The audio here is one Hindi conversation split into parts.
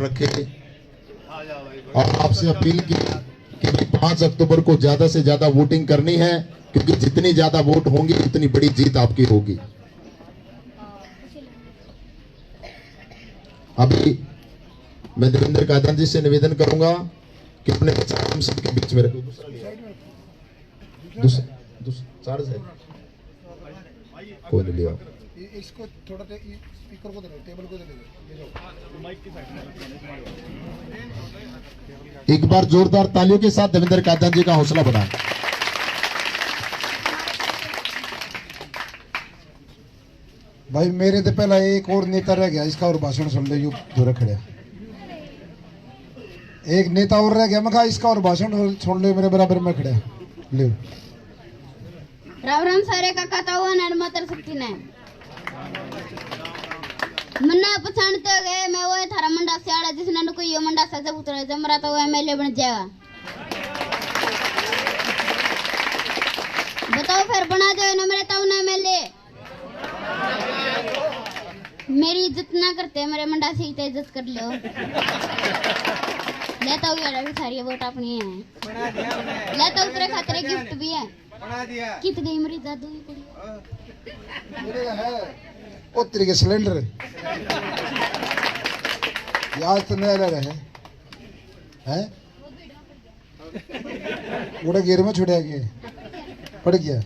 रखे और आपसे अपील की कि 5 अक्टूबर को ज्यादा से ज्यादा वोटिंग करनी है, क्योंकि जितनी ज्यादा वोट होंगी उतनी बड़ी जीत आपकी होगी। अभी मैं देवेंद्र कादन जी से निवेदन करूंगा कि अपने विचार हम सबके बीच में रखो। चार्ज है कोई नहीं लिया, इसको थोड़ा स्पीकर को दे दो, टेबल को दे दो, माइक की साइड। एक बार जोरदार तालियों के साथ देवेंद्र कादन जी का हौसला बढ़ाएं। भाई मेरे तो पहला एक और नेता रह गया, इसका और भाषण सुन ले। यू दूर खड़े एक नेता और रह गया, मैं कहा इसका और भाषण सुन ले, मेरे बराबर में खड़े ले। राम राम सारे का कहता हुआ नर्मतर शक्ति ने मन्ना पछाणते गए। मैं वो थारा मंडा से आड़ा जिसने न कोई मंडा से जब उतरे जमरा तो वो एमएलए बन जाएगा। बताओ फिर बना जाओ ना मेरे ताऊ ना एमएलए। मेरी इज्जत ना करते, मेरे मंडा से इज्जत कर लो। लेता हूँ यार, अभी सारी वोट अपनी है। लेता उतरे खातिर गिफ्ट भी है। कित गई मेरी दादू की कुड़ी मेरे है ओ तेरे के सिलेंडर याद तो नहीं लग रहा है उड़ा गिर में छुड़े के पड़ गया।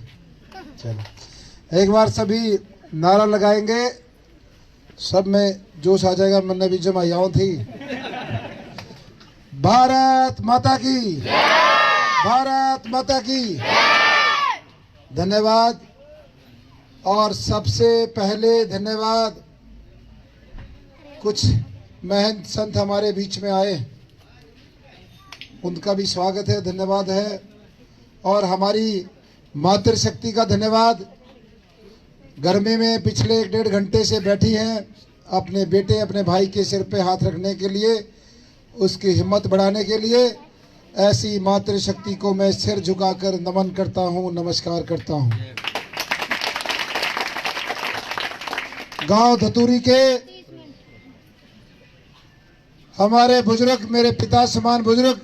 चलो एक बार सभी नारा लगाएंगे, सब में जोश आ जाएगा। मैंने भी जमायाओं थी। भारत माता की, भारत माता की धन्यवाद। और सबसे पहले धन्यवाद, कुछ महंत संत हमारे बीच में आए, उनका भी स्वागत है, धन्यवाद है। और हमारी मातृशक्ति का धन्यवाद। गर्मी में पिछले 1-1.5 घंटे से बैठी हैं, अपने बेटे अपने भाई के सिर पे हाथ रखने के लिए, उसकी हिम्मत बढ़ाने के लिए। ऐसी मातृशक्ति को मैं सिर झुकाकर नमन करता हूं, नमस्कार करता हूं। गांव धतूरी के हमारे बुजुर्ग, मेरे पिता समान बुजुर्ग,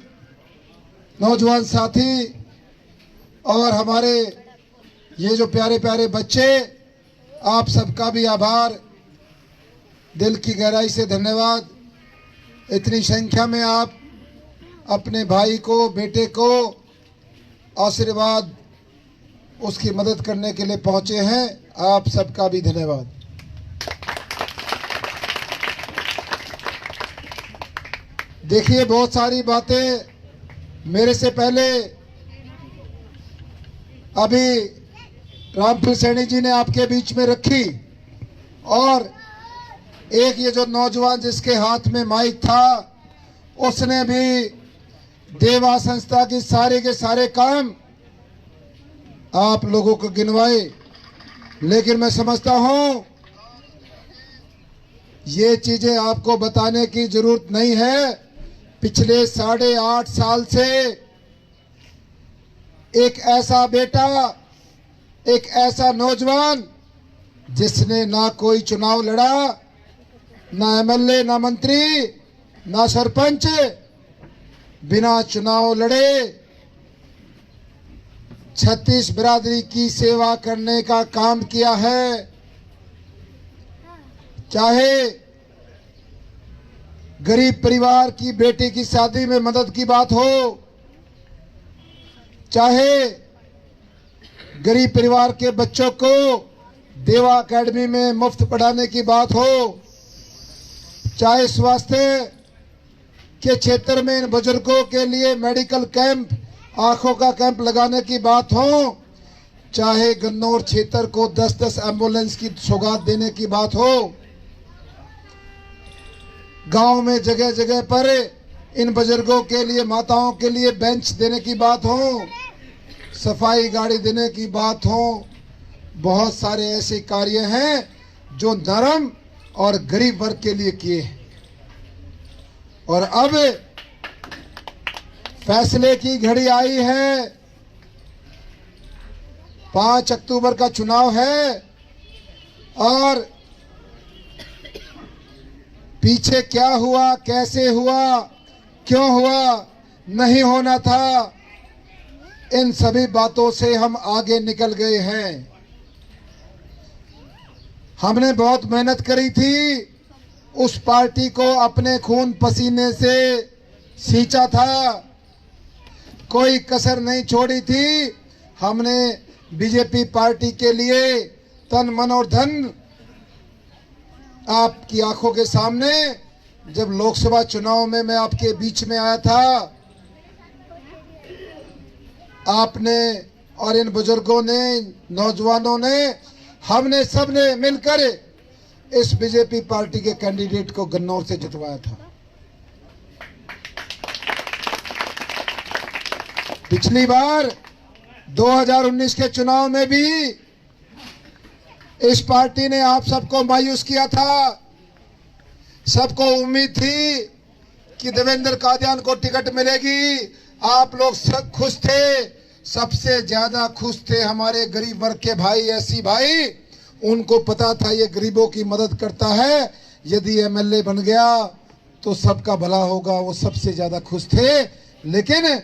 नौजवान साथी और हमारे ये जो प्यारे प्यारे बच्चे, आप सबका भी आभार, दिल की गहराई से धन्यवाद। इतनी संख्या में आप अपने भाई को, बेटे को आशीर्वाद, उसकी मदद करने के लिए पहुंचे हैं। आप सबका भी धन्यवाद। देखिए बहुत सारी बातें मेरे से पहले अभी रामपुर सैनी जी ने आपके बीच में रखी। और एक ये जो नौजवान जिसके हाथ में माइक था, उसने भी देवा संस्था की सारे के सारे काम आप लोगों को गिनवाए। लेकिन मैं समझता हूं ये चीजें आपको बताने की जरूरत नहीं है। पिछले 8.5 साल से एक ऐसा बेटा, एक ऐसा नौजवान जिसने ना कोई चुनाव लड़ा, ना एमएलए, ना मंत्री, ना सरपंच, बिना चुनाव लड़े 36 बिरादरी की सेवा करने का काम किया है। चाहे गरीब परिवार की बेटी की शादी में मदद की बात हो, चाहे गरीब परिवार के बच्चों को देवा एकेडमी में मुफ्त पढ़ाने की बात हो, चाहे स्वास्थ्य के क्षेत्र में इन बुजुर्गों के लिए मेडिकल कैंप, आंखों का कैंप लगाने की बात हो, चाहे गन्नौर क्षेत्र को 10-10 एम्बुलेंस की सौगात देने की बात हो, गांव में जगह जगह पर इन बुजुर्गों के लिए, माताओं के लिए बेंच देने की बात हो, सफाई गाड़ी देने की बात हो, बहुत सारे ऐसे कार्य हैं जो नरम और गरीब वर्ग के लिए किए हैं। और अब फैसले की घड़ी आई है। 5 अक्टूबर का चुनाव है और पीछे क्या हुआ, कैसे हुआ, क्यों हुआ, नहीं होना था, इन सभी बातों से हम आगे निकल गए हैं। हमने बहुत मेहनत करी थी, उस पार्टी को अपने खून पसीने से सींचा था, कोई कसर नहीं छोड़ी थी। हमने बीजेपी पार्टी के लिए तन मन और धन, आपकी आंखों के सामने जब लोकसभा चुनाव में मैं आपके बीच में आया था, आपने और इन बुजुर्गों ने, नौजवानों ने, हमने सबने मिलकर इस बीजेपी पार्टी के कैंडिडेट को गन्नौर से जितवाया था। पिछली बार 2019 के चुनाव में भी इस पार्टी ने आप सबको मायूस किया था। सबको उम्मीद थी कि देवेंद्र कादियान को टिकट मिलेगी, आप लोग सब खुश थे। सबसे ज्यादा खुश थे हमारे गरीब वर्ग के भाई, ऐसी भाई, उनको पता था ये गरीबों की मदद करता है, यदि एमएलए बन गया तो सबका भला होगा, वो सबसे ज्यादा खुश थे। लेकिन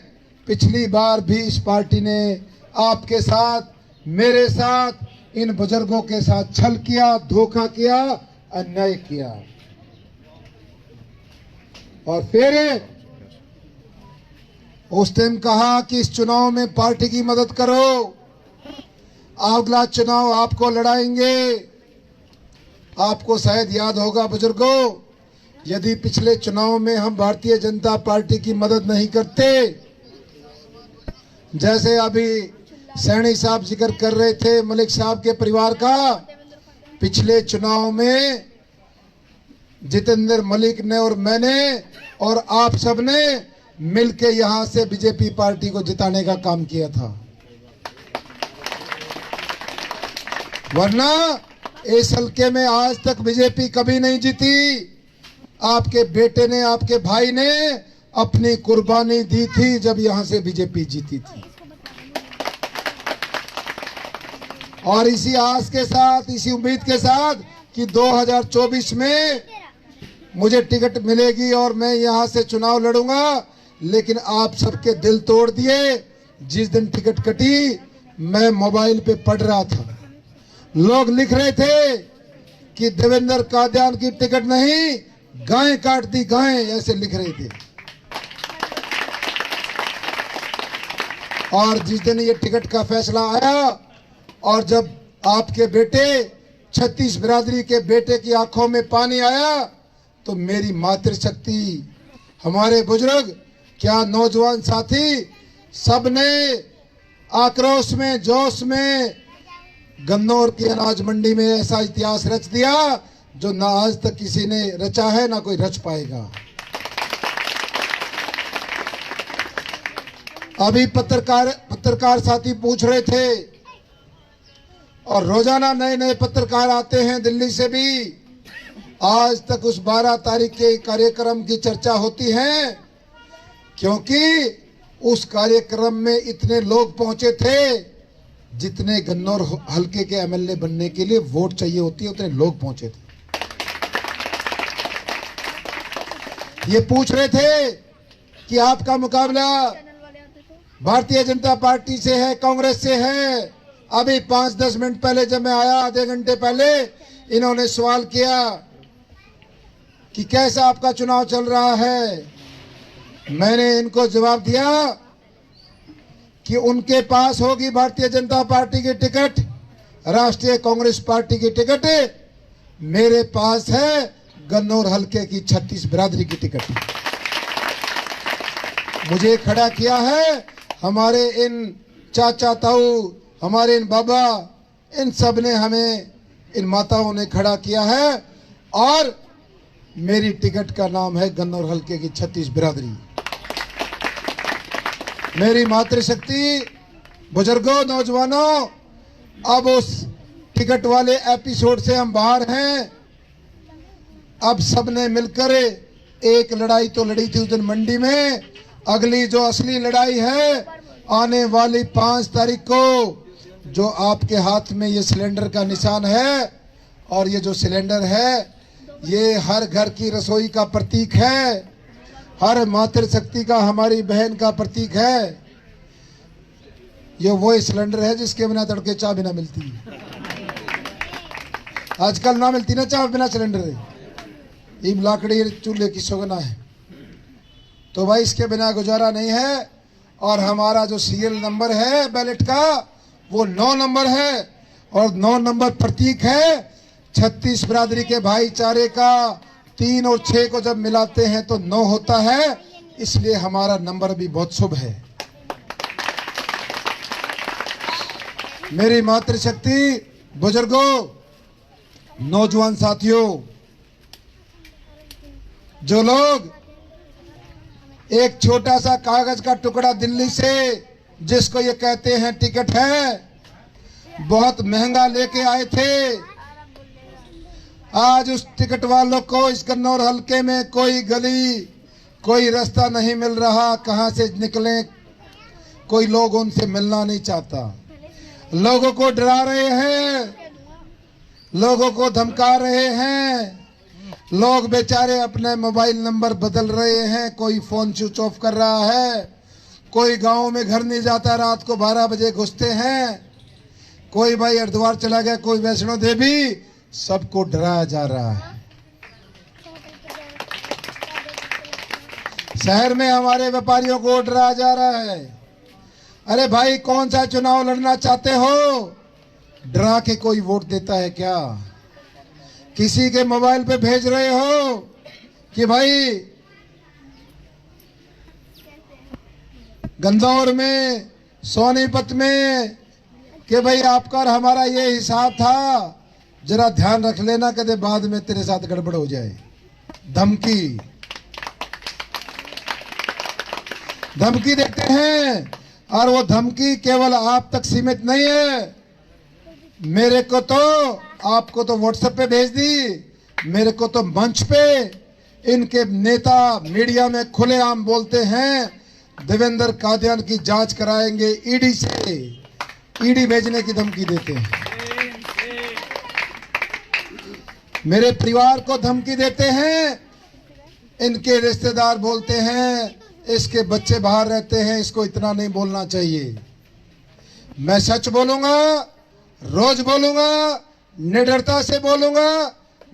पिछली बार भी इस पार्टी ने आपके साथ, मेरे साथ, इन बुजुर्गों के साथ छल किया, धोखा किया, अन्याय किया। और फिर उस टाइम कहा कि इस चुनाव में पार्टी की मदद करो, अगला चुनाव आपको लड़ाएंगे। आपको शायद याद होगा बुजुर्गों, यदि पिछले चुनाव में हम भारतीय जनता पार्टी की मदद नहीं करते, जैसे अभी सैनी साहब जिक्र कर रहे थे मलिक साहब के परिवार का, पिछले चुनाव में जितेंद्र मलिक ने और मैंने और आप सब ने मिलके यहां से बीजेपी पार्टी को जिताने का काम किया था। वरना इस हल्के में आज तक बीजेपी कभी नहीं जीती। आपके बेटे ने, आपके भाई ने अपनी कुर्बानी दी थी जब यहां से बीजेपी जीती थी। और इसी आस के साथ, इसी उम्मीद के साथ कि 2024 में मुझे टिकट मिलेगी और मैं यहां से चुनाव लड़ूंगा, लेकिन आप सबके दिल तोड़ दिए। जिस दिन टिकट कटी, मैं मोबाइल पे पढ़ रहा था, लोग लिख रहे थे कि देवेंद्र कादियान की टिकट नहीं, गाय काट दी गाय, ऐसे लिख रहे थे। और जिस दिन ये टिकट का फैसला आया और जब आपके बेटे, 36 बिरादरी के बेटे की आंखों में पानी आया, तो मेरी मातृशक्ति, हमारे बुजुर्ग, क्या नौजवान साथी, सबने आक्रोश में, जोश में गन्नौर की अनाज मंडी में ऐसा इतिहास रच दिया जो ना आज तक किसी ने रचा है, ना कोई रच पाएगा। अभी पत्रकार साथी पूछ रहे थे, और रोजाना नए नए पत्रकार आते हैं दिल्ली से भी। आज तक उस 12 तारीख के कार्यक्रम की चर्चा होती है, क्योंकि उस कार्यक्रम में इतने लोग पहुंचे थे जितने गन्नौर हल्के के एमएलए बनने के लिए वोट चाहिए होती है, उतने लोग पहुंचे थे। ये पूछ रहे थे कि आपका मुकाबला भारतीय जनता पार्टी से है, कांग्रेस से है। अभी 5-10 मिनट पहले जब मैं आया, आधे घंटे पहले, इन्होंने सवाल किया कि कैसा आपका चुनाव चल रहा है। मैंने इनको जवाब दिया कि उनके पास होगी भारतीय जनता पार्टी की टिकट, राष्ट्रीय कांग्रेस पार्टी की टिकट, मेरे पास है गन्नौर हल्के की 36 बिरादरी की टिकट। मुझे खड़ा किया है हमारे इन चाचा ताऊ, हमारे इन बाबा, इन सब ने हमें, इन माताओं ने खड़ा किया है, और मेरी टिकट का नाम है गन्नौर हल्के की 36 बिरादरी। मेरी मातृशक्ति, बुजुर्गों, नौजवानों, अब उस टिकट वाले एपिसोड से हम बाहर हैं। अब सबने मिलकर एक लड़ाई तो लड़ी थी उस दिन मंडी में, अगली जो असली लड़ाई है आने वाली 5 तारीख को, जो आपके हाथ में ये सिलेंडर का निशान है, और ये जो सिलेंडर है ये हर घर की रसोई का प्रतीक है, हर मातृशक्ति का, हमारी बहन का प्रतीक है। ये वो सिलेंडर है जिसके बिना तड़के चाय बिना मिलती। आजकल ना मिलती ना चाय बिना सिलेंडर, ये लाकड़ी चूल्हे की सुगना है। तो भाई इसके बिना गुजारा नहीं है। और हमारा जो सीरियल नंबर है बैलेट का वो 9 नंबर है, और 9 नंबर प्रतीक है 36 बिरादरी के भाईचारे का। 3 और 6 को जब मिलाते हैं तो 9 होता है, इसलिए हमारा नंबर भी बहुत शुभ है। मेरी मातृशक्ति, बुजुर्गों, नौजवान साथियों, जो लोग एक छोटा सा कागज का टुकड़ा दिल्ली से, जिसको ये कहते हैं टिकट है, बहुत महंगा लेके आए थे, आज उस टिकट वालों को इस कन्नौर हलके में कोई गली, कोई रास्ता नहीं मिल रहा, कहां से निकले, कोई लोग उनसे मिलना नहीं चाहता। लोगों को डरा रहे हैं, लोगों को धमका रहे हैं, लोग बेचारे अपने मोबाइल नंबर बदल रहे हैं, कोई फोन स्विच ऑफ कर रहा है, कोई गांव में घर नहीं जाता, रात को 12 बजे घुसते हैं, कोई भाई हरिद्वार चला गया, कोई वैष्णो देवी, सबको डराया जा रहा है। शहर में हमारे व्यापारियों को डराया जा रहा है। अरे भाई, कौन सा चुनाव लड़ना चाहते हो? डरा के कोई वोट देता है क्या? किसी के मोबाइल पे भेज रहे हो कि भाई गंदौर में, सोनीपत में, कि भाई आपका और हमारा ये हिसाब था, जरा ध्यान रख लेना, कदे बाद में तेरे साथ गड़बड़ हो जाए। धमकी धमकी देते हैं, और वो धमकी केवल आप तक सीमित नहीं है। मेरे को तो, आपको तो व्हाट्सएप पे भेज दी, मेरे को तो मंच पे इनके नेता मीडिया में खुलेआम बोलते हैं देवेंद्र कादियान की जांच कराएंगे ईडी से, ईडी भेजने की धमकी देते हैं। मेरे परिवार को धमकी देते हैं, इनके रिश्तेदार बोलते हैं इसके बच्चे बाहर रहते हैं, इसको इतना नहीं बोलना चाहिए। मैं सच बोलूंगा, रोज बोलूंगा, निडरता से बोलूंगा,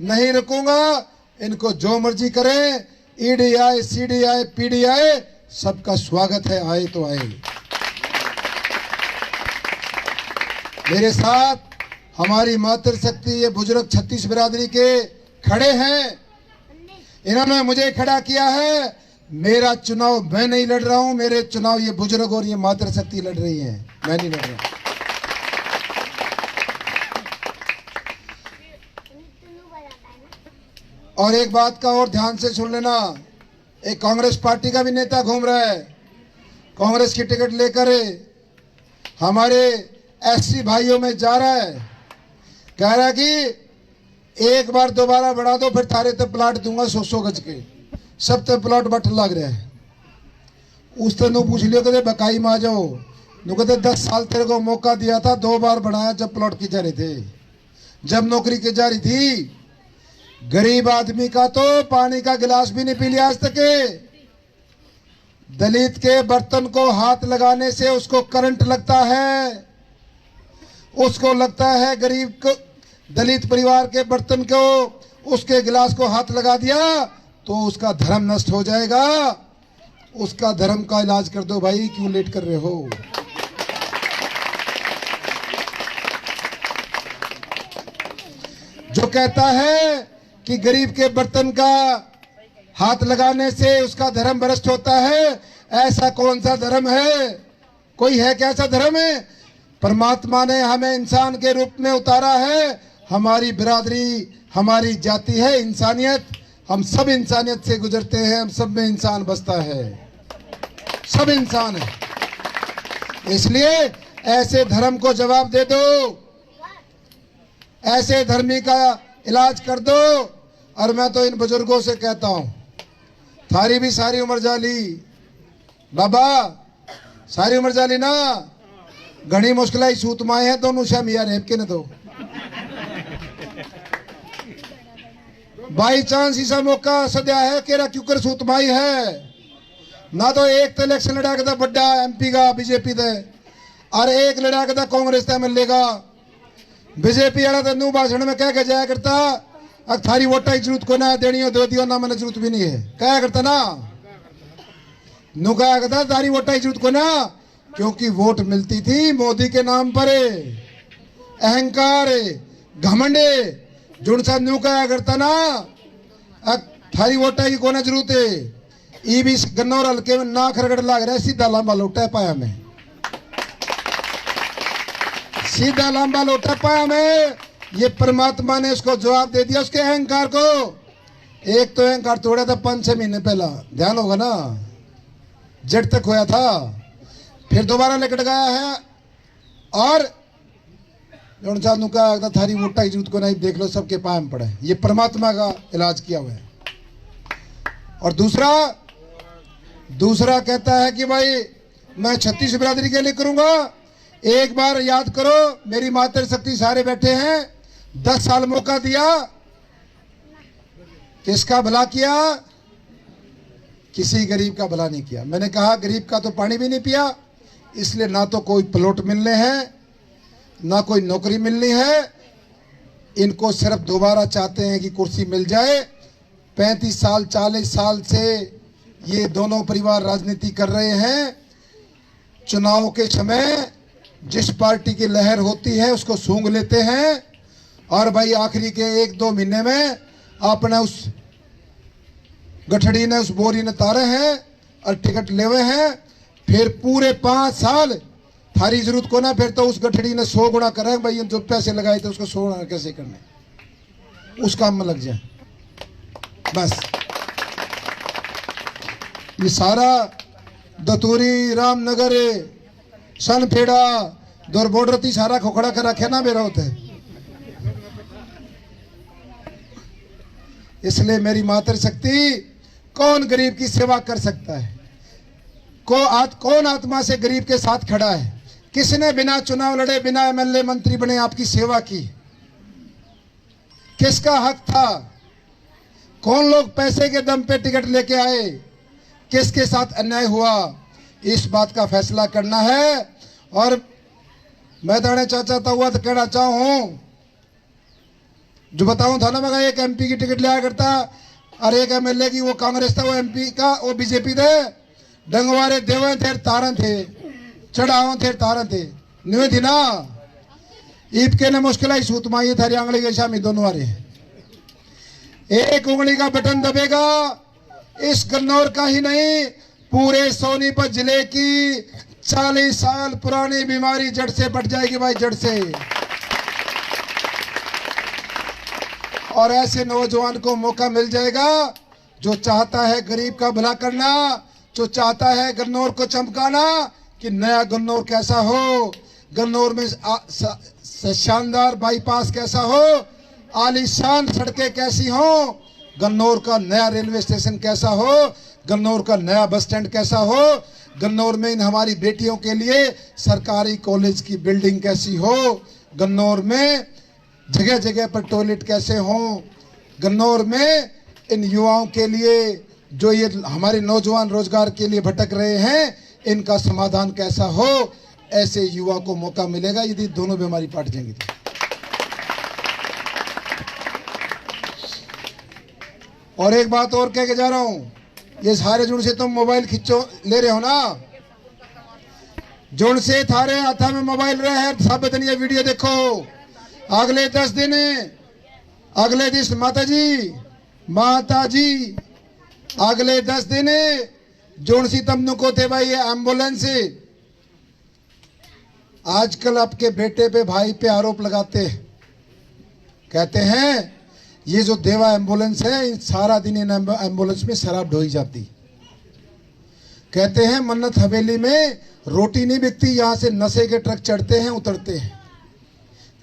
नहीं रुकूंगा। इनको जो मर्जी करें, ईडी आए, सीडी आए, पीडी आए, सबका स्वागत है, आए तो आए। मेरे साथ हमारी मातृशक्ति, ये बुजुर्ग 36 बिरादरी के खड़े हैं। इन्होंने मुझे खड़ा किया है। मेरा चुनाव मैं नहीं लड़ रहा हूं, मेरे चुनाव ये बुजुर्ग और ये मातृशक्ति लड़ रही है, मैं नहीं लड़ रहा। और एक बात का और ध्यान से सुन लेना, एक कांग्रेस पार्टी का भी नेता घूम रहा है, कांग्रेस की टिकट लेकर हमारे एससी भाइयों में जा रहा है, कह रहा है कि एक बार दोबारा बढ़ा दो, फिर थारे तक प्लाट दूंगा 100 गज के, सब तक प्लाट बट लग रहा है। उस तरह पूछ लियो कहते बकाई में आ जाओ, कहते 10 साल तेरे को मौका दिया था, 2 बार बढ़ाया जब प्लॉट की जा रहे थे, जब नौकरी की जा रही थी। गरीब आदमी का तो पानी का गिलास भी नहीं पी लिया आज तक। दलित के बर्तन को हाथ लगाने से उसको करंट लगता है, उसको लगता है गरीब को, दलित परिवार के बर्तन को, उसके गिलास को हाथ लगा दिया तो उसका धर्म नष्ट हो जाएगा। उसका धर्म का इलाज कर दो भाई, क्यों लेट कर रहे हो? जो कहता है कि गरीब के बर्तन का हाथ लगाने से उसका धर्म भ्रष्ट होता है, ऐसा कौन सा धर्म है? कोई है क्या ऐसा धर्म है? परमात्मा ने हमें इंसान के रूप में उतारा है। हमारी बिरादरी, हमारी जाति है इंसानियत, हम सब इंसानियत से गुजरते हैं, हम सब में इंसान बसता है, सब इंसान है। इसलिए ऐसे धर्म को जवाब दे दो, ऐसे धर्मी का इलाज कर दो। और मैं तो इन बुजुर्गों से कहता हूं, थारी भी सारी उम्र जाली बाबा, सारी उम्र जाली ना, घनी मुश्किल ही सूत माए हैं दोनों शामिया रेप के न दो। बाई चांस ऐसा मौका सद्या है केरा क्यूकर सूत माई है ना। तो एक तो इलेक्शन लड़ा के बड़ा MP का बीजेपी दे और एक लड़ा के कांग्रेस का मिलेगा। बीजेपी वाला तो नू भाषण में कह के जाया करता अब थारी वोटा की जरूरत को ना देनी हो दो दियो ना मैंने जरूरत भी नहीं है कहा करता ना। नू कहा करता थारी वोटा की जरूरत को ना, क्योंकि वोट मिलती थी मोदी के नाम पर। अहंकार घमंडे जुड़ सा न्यू कहा करता ना अब थारी वोटा की कोना जरूरत है। ई भी गन्नौर हल्के में ना खरगड़ लग रहा है, सीधा लांबा लोटा पाया में, सीधा लांबा लोटा पाया में। ये परमात्मा ने उसको जवाब दे दिया उसके अहंकार को। एक तो अहंकार तोड़ा था 5-6 महीने पहला, ध्यान होगा ना, जड़ तक होया था, फिर दोबारा लेकर गया है। और का थारी वोटा की जरूरत को नहीं, देख लो सबके पाए में पड़े। ये परमात्मा का इलाज किया हुआ है। और दूसरा कहता है कि भाई मैं 36 बिरादरी के लिए करूंगा। एक बार याद करो, मेरी मातृ शक्ति सारे बैठे हैं, 10 साल मौका दिया, किसका भला किया? किसी गरीब का भला नहीं किया। मैंने कहा गरीब का तो पानी भी नहीं पिया, इसलिए ना तो कोई प्लॉट मिलने हैं ना कोई नौकरी मिलनी है। इनको सिर्फ दोबारा चाहते हैं कि कुर्सी मिल जाए। 35 साल 40 साल से ये दोनों परिवार राजनीति कर रहे हैं। चुनाव के समय जिस पार्टी की लहर होती है उसको सूंघ लेते हैं और भाई आखिरी के 1-2 महीने में आपने उस गठड़ी ने उस बोरी ने तारे हैं और टिकट ले हुए हैं। फिर पूरे 5 साल थारी जरूरत को ना, फिर तो उस गठड़ी ने 100 गुना करें भाई, जो पैसे लगाए थे उसको 100 गुना कैसे करने, उस काम में लग जाए बस। ये सारा दतूरी रामनगर सनखेड़ा दौर बॉर्डर थी सारा खोखड़ा कर रखे ना मेरा होता है। इसलिए मेरी मातृशक्ति, कौन गरीब की सेवा कर सकता है? कौन आत्मा से गरीब के साथ खड़ा है? किसने बिना चुनाव लड़े बिना MLA मंत्री बने आपकी सेवा की? किसका हक था? कौन लोग पैसे के दम पे टिकट लेके आए? किसके साथ अन्याय हुआ? इस बात का फैसला करना है। और मैं दाने चाहता हुआ तो कहना चाहूं, जो बताऊं था ना, मैं एक MP की टिकट लिया करता और एक MLA की, वो कांग्रेस था, वो MP का वो बीजेपी थे। डंगवारे देवे थे तारन थे, चढ़ाव थे तारन थे, न्यू थी ना। ईद के ने मुश्किल ही सूत माई थारी आंगली के शामी दोनों वाले एक उंगली का बटन दबेगा। इस गन्नौर का ही नहीं, पूरे सोनीपत जिले की 40 साल पुरानी बीमारी जड़ से बढ़ जाएगी भाई, जड़ से। और ऐसे नौजवान को मौका मिल जाएगा जो चाहता है गरीब का भला करना, जो चाहता है गन्नौर को चमकाना कि नया गन्नौर कैसा हो, गन्नौर में शानदार बाईपास कैसा हो, आलीशान सड़कें कैसी हो, गन्नौर का नया रेलवे स्टेशन कैसा हो, गन्नौर का नया बस स्टैंड कैसा हो, गन्नौर में इन हमारी बेटियों के लिए सरकारी कॉलेज की बिल्डिंग कैसी हो, गन्नौर में जगह जगह पर टॉयलेट कैसे हो, गन्नौर में इन युवाओं के लिए जो ये हमारे नौजवान रोजगार के लिए भटक रहे हैं, इनका समाधान कैसा हो। ऐसे युवा को मौका मिलेगा यदि दोनों बीमारी पाट जाएंगी। और एक बात और कह के जा रहा हूं, ये सारे जुड़ से तुम मोबाइल खिंचो ले रहे हो ना, जुड़ से थारे हाथा में मोबाइल रहे हैं, सब ये वीडियो देखो। अगले 10 दिन, अगले दिन माता जी अगले 10 दिन जोन सी तमनु को थे भाई ये एम्बुलेंस। आजकल आपके बेटे पे भाई पे आरोप लगाते, कहते हैं ये जो देवा एम्बुलेंस है, सारा दिन इन एम्बुलेंस में शराब ढोई जाती। कहते हैं मन्नत हवेली में रोटी नहीं बिकती, यहां से नशे के ट्रक चढ़ते हैं उतरते हैं।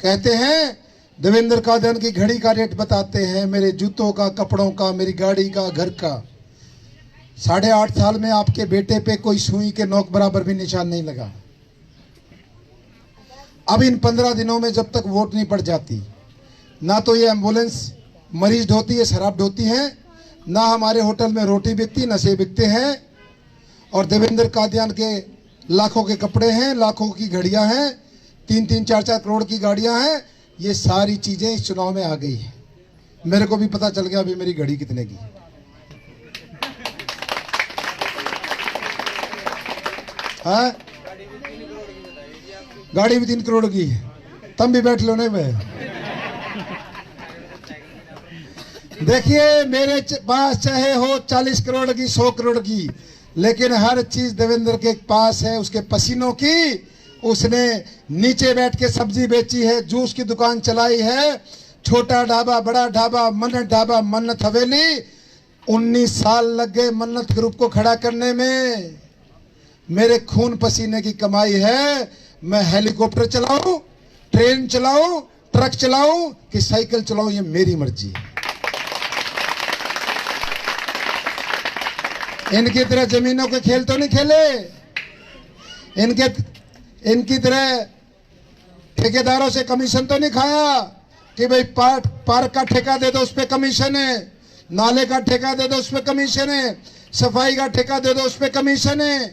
कहते हैं देवेंद्र कादन की घड़ी का रेट बताते हैं, मेरे जूतों का, कपड़ों का, मेरी गाड़ी का, घर का। 8.5 साल में आपके बेटे पे कोई सुई के नोक बराबर भी निशान नहीं लगा। अब इन 15 दिनों में जब तक वोट नहीं पड़ जाती, ना तो ये एम्बुलेंस मरीज ढोती है, शराब ढोती हैं, ना हमारे होटल में रोटी बिकती, नशे बिकते हैं। और देवेंद्र कादियान के लाखों के कपड़े हैं, लाखों की घड़ियां हैं, 3-3, 4-4 करोड़ की गाड़ियां हैं। ये सारी चीजें इस चुनाव में आ गई है। मेरे को भी पता चल गया अभी मेरी घड़ी कितने की। हाँ, गाड़ी भी 3 करोड़ की है। तुम भी बैठ लो नहीं भाई। देखिए, मेरे पास चाहे हो 40 करोड़ की, 100 करोड़ की, लेकिन हर चीज देवेंद्र के पास है उसके पसीनों की। उसने नीचे बैठ के सब्जी बेची है, जूस की दुकान चलाई है, छोटा ढाबा, बड़ा ढाबा, मन्नत ढाबा, मन्नत हवेली। 19 साल लग गए मन्नत ग्रुप को खड़ा करने में। मेरे खून पसीने की कमाई है। मैं हेलीकॉप्टर चलाऊं, ट्रेन चलाऊं, ट्रक चलाऊं कि साइकिल चलाऊं, ये मेरी मर्जी है। इनकी तरह जमीनों के खेल तो नहीं खेले। इनकी तरह ठेकेदारों से कमीशन तो नहीं खाया कि भाई पार्क का ठेका दे दो उस पे कमीशन है, नाले का ठेका दे दो उस पे कमीशन है, सफाई का ठेका दे दो उस पे कमीशन है,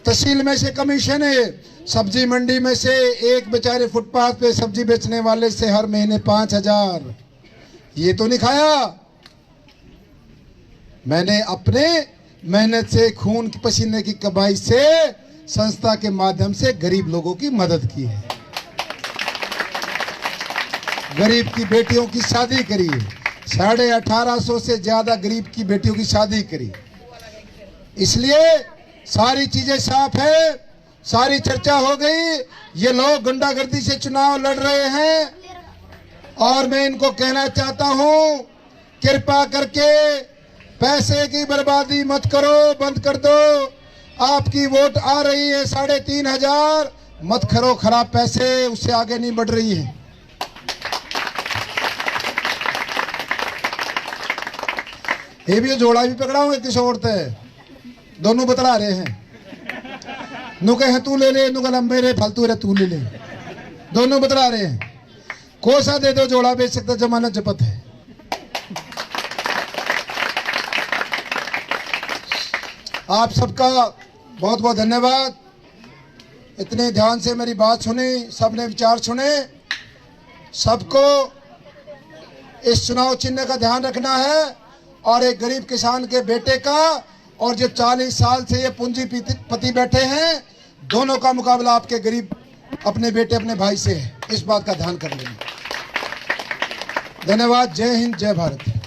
तहसील में से कमीशन है, सब्जी मंडी में से एक बेचारे फुटपाथ पे सब्जी बेचने वाले से हर महीने 5,000। ये तो नहीं खाया। मैंने अपने मेहनत से, खून की पसीने की कमाई से, संस्था के माध्यम से गरीब लोगों की मदद की है। गरीब की बेटियों की शादी करी है, 1850 से ज्यादा गरीब की बेटियों की शादी करी। इसलिए सारी चीजें साफ है, सारी चर्चा हो गई। ये लोग गुंडागर्दी से चुनाव लड़ रहे हैं और मैं इनको कहना चाहता हूं, कृपा करके पैसे की बर्बादी मत करो, बंद कर दो। आपकी वोट आ रही है 3,500, मत करो खराब पैसे, उससे आगे नहीं बढ़ रही है। ये भी जोड़ा भी पकड़ाऊंगे किस और है, दोनों बतला रहे हैं। नु कहे तू ले ले, नु कह मेरे फालतू रहे तू ले ले, दोनों बतला रहे हैं। कोसा दे दो, जोड़ा बेच सकता, जमानत जब्त है। आप सबका बहुत बहुत धन्यवाद। इतने ध्यान से मेरी बात सुनी, सबने विचार सुने। सबको इस चुनाव चिन्ह का ध्यान रखना है और एक गरीब किसान के बेटे का और जो 40 साल से ये पूंजीपति बैठे हैं, दोनों का मुकाबला आपके गरीब अपने बेटे, अपने भाई से है। इस बात का ध्यान कर लेना। धन्यवाद। जय हिंद, जय भारत।